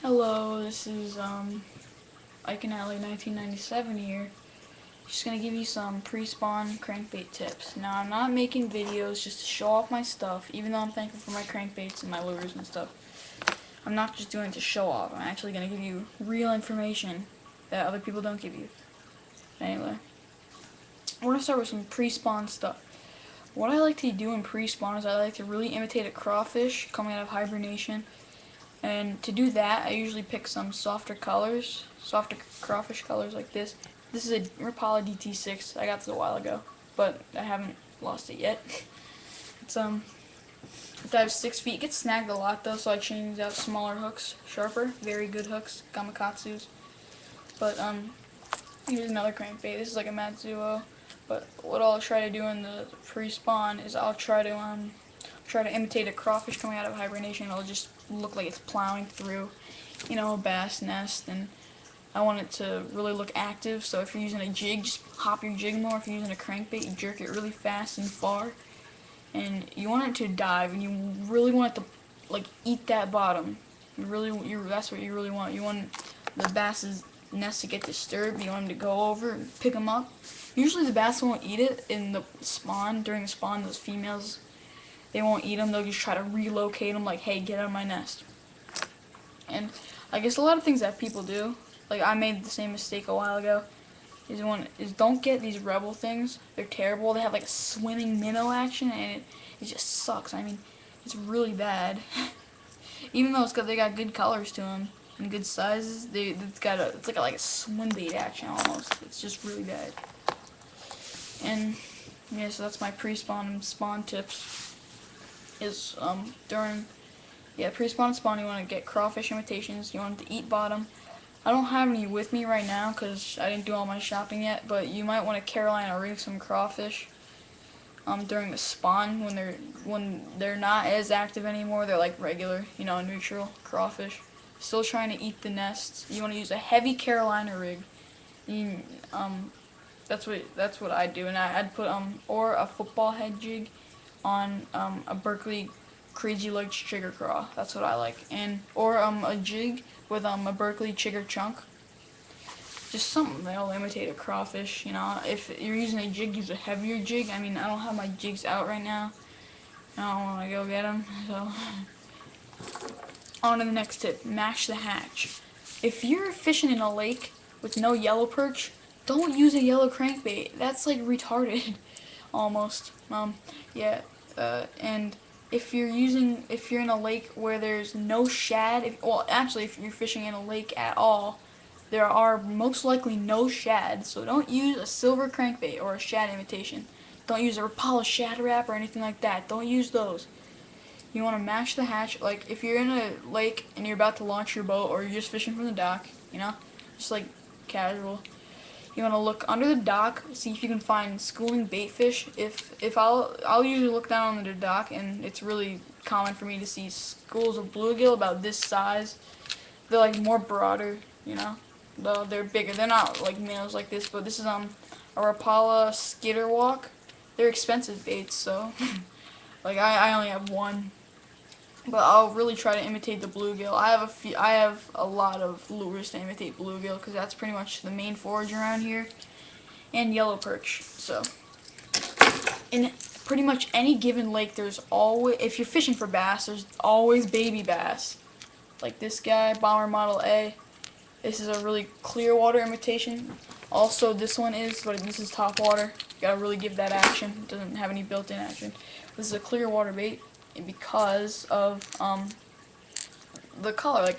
Hello, this is Ike and Alley 1997 here. Just gonna give you some pre-spawn crankbait tips. Now I'm not making videos just to show off my stuff, even though I'm thankful for my crankbaits and my lures and stuff. I'm not just doing it to show off. I'm actually gonna give you real information that other people don't give you. Anyway, we're gonna start with some pre-spawn stuff. What I like to do in pre-spawn is I like to really imitate a crawfish coming out of hibernation. And to do that, I usually pick some softer colors, softer crawfish colors like this. This is a Rapala DT6. I got this a while ago, but I haven't lost it yet. It's it dives 6 feet. It gets snagged a lot though, so I change out smaller hooks, sharper, very good hooks, Gamakatsus. But here's another crankbait. This is like a Matsuo. But what I'll try to do in the pre-spawn is I'll try to imitate a crawfish coming out of hibernation. It'll just look like it's plowing through, a bass nest, and I want it to really look active. So if you're using a jig, just hop your jig more. If you're using a crankbait, you jerk it really fast and far, and you want it to dive, and you really want it to eat that bottom. That's what you really want. You want the bass's nest to get disturbed. You want them to go over and pick them up. Usually the bass won't eat it in the spawn. During the spawn, those females, they won't eat them. They'll just try to relocate them, like, hey, get out of my nest. And I guess a lot of things that people do, like I made the same mistake a while ago, is don't get these rebel things. They're terrible. They have like a swimming minnow action, and it just sucks. I mean, it's really bad. Even though they got good colors to them and good sizes, it's like a swim bait action almost. It's just really bad. And yeah, so that's my pre-spawn and spawn tips. Is during pre-spawn and spawn, you want to get crawfish imitations. You want them to eat bottom. I don't have any with me right now because I didn't do all my shopping yet, but you might want to Carolina rig some crawfish during the spawn when they're not as active anymore. They're like regular, neutral crawfish, still trying to eat the nests. You want to use a heavy Carolina rig. That's what I do, and I'd put or a football head jig on a Berkeley Crazy Legs Chigger Craw. That's what I like. Or a jig with a Berkeley Chigger Chunk. Just something that'll imitate a crawfish, If you're using a jig, use a heavier jig. I mean, I don't have my jigs out right now. I don't want to go get them, so. On to the next tip, mash the hatch. If you're fishing in a lake with no yellow perch, don't use a yellow crankbait. That's like retarded, almost. And if you're in a lake where there's no shad, if you're fishing in a lake at all, there are most likely no shad. So don't use a silver crankbait or a shad imitation. Don't use a Rapala shad wrap or anything like that. Don't use those. You want to mash the hatch. Like if you're in a lake and you're about to launch your boat, or you're just fishing from the dock, just like casual. You want to look under the dock, see if you can find schooling bait fish. I'll usually look down under the dock, and it's really common for me to see schools of bluegill about this size. They're like more broader, though they're bigger. They're not like minnows like this, but this is a Rapala skitter walk. They're expensive baits, so like I only have one. But I'll really try to imitate the bluegill. I have a lot of lures to imitate bluegill because that's pretty much the main forage around here, and yellow perch. So in pretty much any given lake, there's always, if you're fishing for bass, there's always baby bass. Like this guy, Bomber Model A. This is a really clear water imitation. Also, this one is, but this is top water. You gotta really give that action. It doesn't have any built-in action. This is a clear water bait. Because of the color,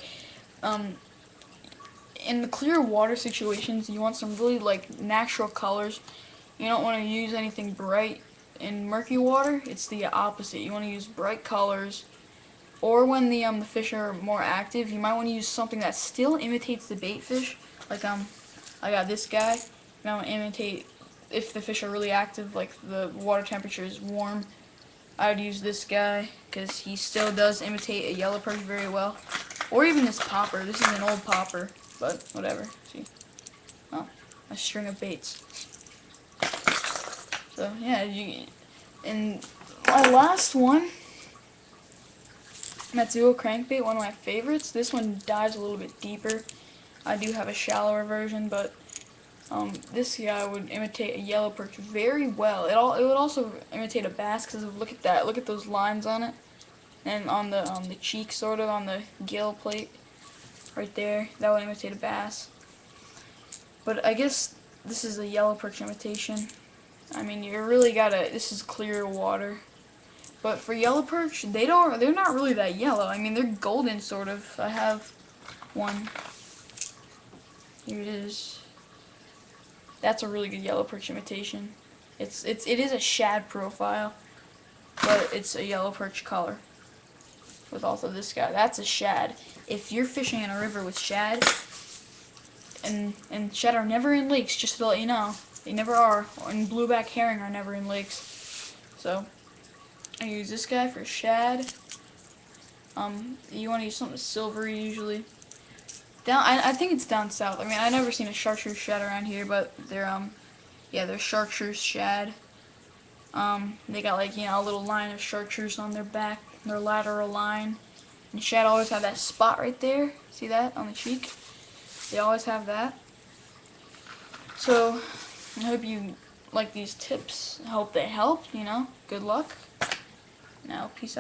in the clear water situations, you want some really natural colors. You don't want to use anything bright. In murky water, it's the opposite. You want to use bright colors, or when the fish are more active, you might want to use something that still imitates the bait fish. Like I got this guy. You might want to imitate if the fish are really active, like the water temperature is warm. I would use this guy because he still does imitate a yellow perch very well, or even this popper. This is an old popper, but whatever. See, a string of baits. So yeah, and my last one Matsuo crankbait, one of my favorites. This one dives a little bit deeper. I do have a shallower version, but this guy would imitate a yellow perch very well. It would also imitate a bass because look at that. Look at those lines on it, and on the cheek, sort of on the gill plate, right there. That would imitate a bass. But I guess this is a yellow perch imitation. I mean, you really gotta. This is clear water. But for yellow perch, they're not really that yellow. I mean, they're golden sort of. I have one. Here it is. That's a really good yellow perch imitation. It is a shad profile, but it's a yellow perch color. With also this guy, that's a shad. If you're fishing in a river with shad, and shad are never in lakes, just to let you know, they never are. And blueback herring are never in lakes. So I use this guy for shad. You want to use something silvery usually. I think it's down south. I mean, I've never seen a chartreuse shad around here, but they're chartreuse shad. They got like, a little line of chartreuse on their back, their lateral line. And shad always have that spot right there. See that on the cheek? They always have that. So I hope you like these tips. I hope they helped. Good luck. Now, peace out.